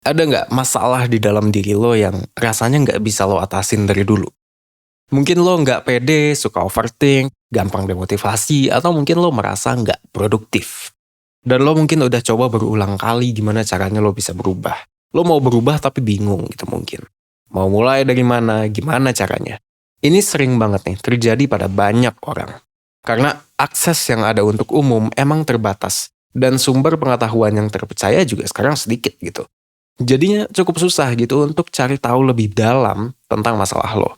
Ada nggak masalah di dalam diri lo yang rasanya nggak bisa lo atasin dari dulu? Mungkin lo nggak pede, suka overthink, gampang demotivasi, atau mungkin lo merasa nggak produktif. Dan lo mungkin udah coba berulang kali gimana caranya lo bisa berubah. Lo mau berubah tapi bingung gitu mungkin. Mau mulai dari mana, gimana caranya. Ini sering banget nih terjadi pada banyak orang. Karena akses yang ada untuk umum emang terbatas. Dan sumber pengetahuan yang terpercaya juga sekarang sedikit gitu. Jadinya cukup susah gitu untuk cari tahu lebih dalam tentang masalah lo.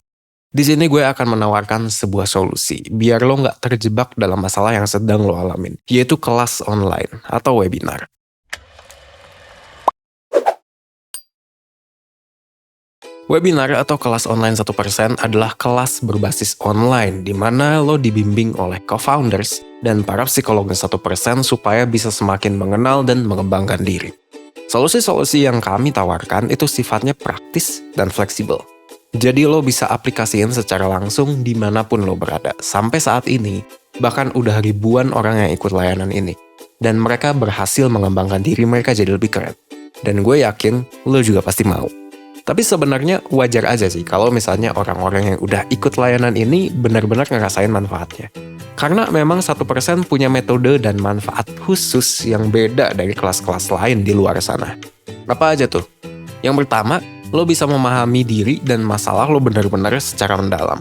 Di sini gue akan menawarkan sebuah solusi biar lo nggak terjebak dalam masalah yang sedang lo alamin, yaitu kelas online atau webinar. Webinar atau kelas online 1% adalah kelas berbasis online di mana lo dibimbing oleh co-founders dan para psikolog 1% supaya bisa semakin mengenal dan mengembangkan diri. Solusi-solusi yang kami tawarkan itu sifatnya praktis dan fleksibel. Jadi lo bisa aplikasiin secara langsung dimanapun lo berada. Sampai saat ini, bahkan udah ribuan orang yang ikut layanan ini. Dan mereka berhasil mengembangkan diri mereka jadi lebih keren. Dan gue yakin lo juga pasti mau. Tapi sebenarnya wajar aja sih kalau misalnya orang-orang yang udah ikut layanan ini benar-benar ngerasain manfaatnya. Karena memang 1% punya metode dan manfaat khusus yang beda dari kelas-kelas lain di luar sana. Apa aja tuh? Yang pertama, lo bisa memahami diri dan masalah lo benar-benar secara mendalam.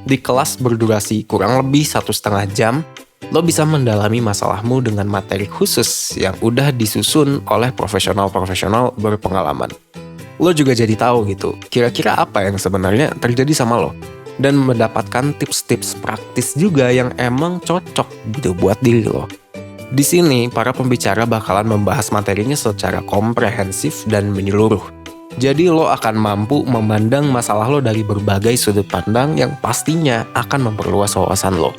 Di kelas berdurasi kurang lebih 1,5 jam, lo bisa mendalami masalahmu dengan materi khusus yang udah disusun oleh profesional-profesional berpengalaman. Lo juga jadi tahu gitu, kira-kira apa yang sebenarnya terjadi sama lo. Dan mendapatkan tips-tips praktis juga yang emang cocok gitu buat diri lo. Di sini, para pembicara bakalan membahas materinya secara komprehensif dan menyeluruh. Jadi lo akan mampu memandang masalah lo dari berbagai sudut pandang yang pastinya akan memperluas wawasan lo.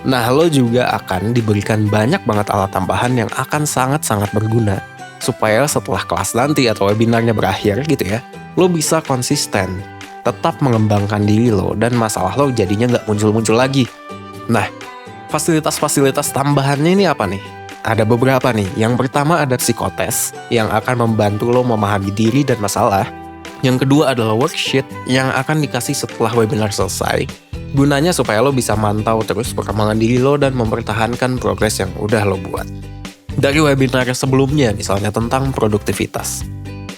Nah, lo juga akan diberikan banyak banget alat tambahan yang akan sangat-sangat berguna. Supaya setelah kelas nanti atau webinarnya berakhir gitu ya, lo bisa konsisten, tetap mengembangkan diri lo dan masalah lo jadinya nggak muncul-muncul lagi. Nah, fasilitas-fasilitas tambahannya ini apa nih? Ada beberapa nih. Yang pertama ada psikotes yang akan membantu lo memahami diri dan masalah. Yang kedua adalah worksheet yang akan dikasih setelah webinar selesai. Gunanya supaya lo bisa mantau terus perkembangan diri lo dan mempertahankan progres yang udah lo buat. Dari webinar sebelumnya misalnya tentang produktivitas.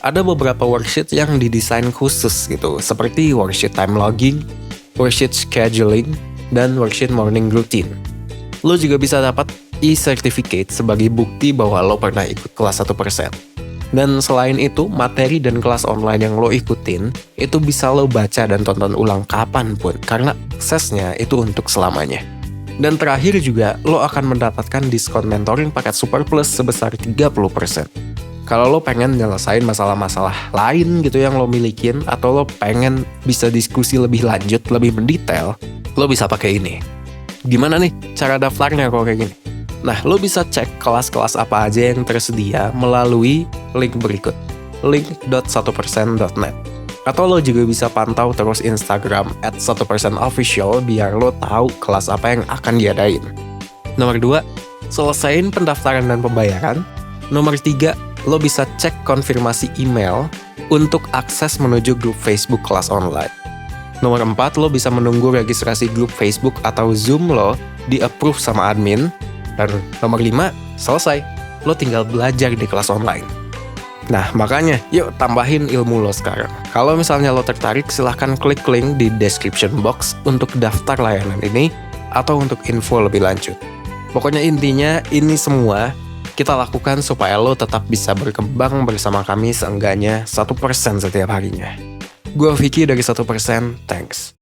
Ada beberapa worksheet yang didesain khusus gitu, seperti worksheet time logging, worksheet scheduling, dan worksheet morning routine. Lo juga bisa dapat e-certificate sebagai bukti bahwa lo pernah ikut kelas 1%. Dan selain itu, materi dan kelas online yang lo ikutin, itu bisa lo baca dan tonton ulang kapanpun, karena aksesnya itu untuk selamanya. Dan terakhir juga, lo akan mendapatkan diskon mentoring paket Super Plus sebesar 30%. Kalau lo pengen nyelesain masalah-masalah lain gitu yang lo milikin, atau lo pengen bisa diskusi lebih lanjut, lebih mendetail, lo bisa pakai ini. Gimana nih cara daftarnya kalau kayak gini? Nah, lo bisa cek kelas-kelas apa aja yang tersedia melalui link berikut, link.1%.net. Atau lo juga bisa pantau terus Instagram @1%official biar lo tahu kelas apa yang akan diadain. Nomor 2, selesain pendaftaran dan pembayaran. Nomor 3, lo bisa cek konfirmasi email untuk akses menuju grup Facebook kelas online. Nomor 4, lo bisa menunggu registrasi grup Facebook atau Zoom lo di-approve sama admin. Dan nomor 5, selesai. Lo tinggal belajar di kelas online. Nah, makanya yuk tambahin ilmu lo sekarang. Kalau misalnya lo tertarik, silahkan klik link di description box untuk daftar layanan ini atau untuk info lebih lanjut. Pokoknya intinya ini semua kita lakukan supaya lo tetap bisa berkembang bersama kami seenggaknya 1% setiap harinya. Gue Vicky dari 1%, thanks.